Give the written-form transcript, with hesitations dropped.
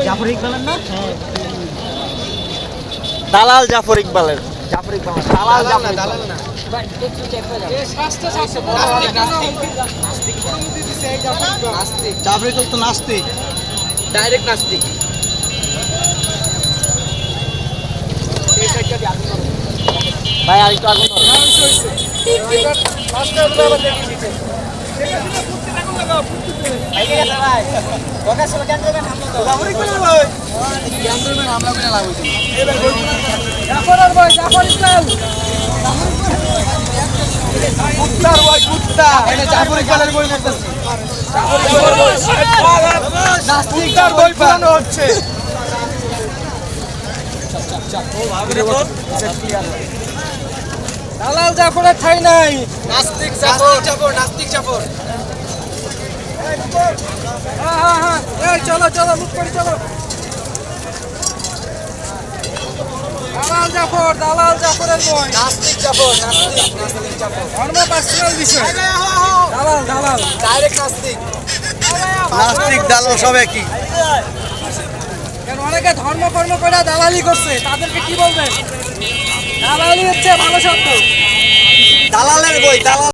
জাফর ইকবালের না? দালাল জাফর ইকবালের। জাফর ইকবাল না, দালাল জাফর ইকবাল। জাফর ইকবাল তো নাস্তিক, ডাইরেক্ট নাস্তিক। ভাই আর একটু আগুন ধরো। হচ্ছে দালাল জাফরের ঠাই নাই। নাস্তিক জাফর, নাস্তিক জাফর। এই চলো চলো মুখ করে চলো। দালাল জাফরের বই। নাস্তিক জাফর, নাস্তিক জাফর। ধর্ম পার্সোনাল বিষয়। দালাল ডাইরেক্ট নাস্তিক। নাস্তিক দালাল সব একই। কেন অনেকে ধর্ম কর্ম করে দালালি করছে, তাদেরকে কি বলবেন? দালালি হচ্ছে ভালো শব্দ। দালালের বই, দালাল।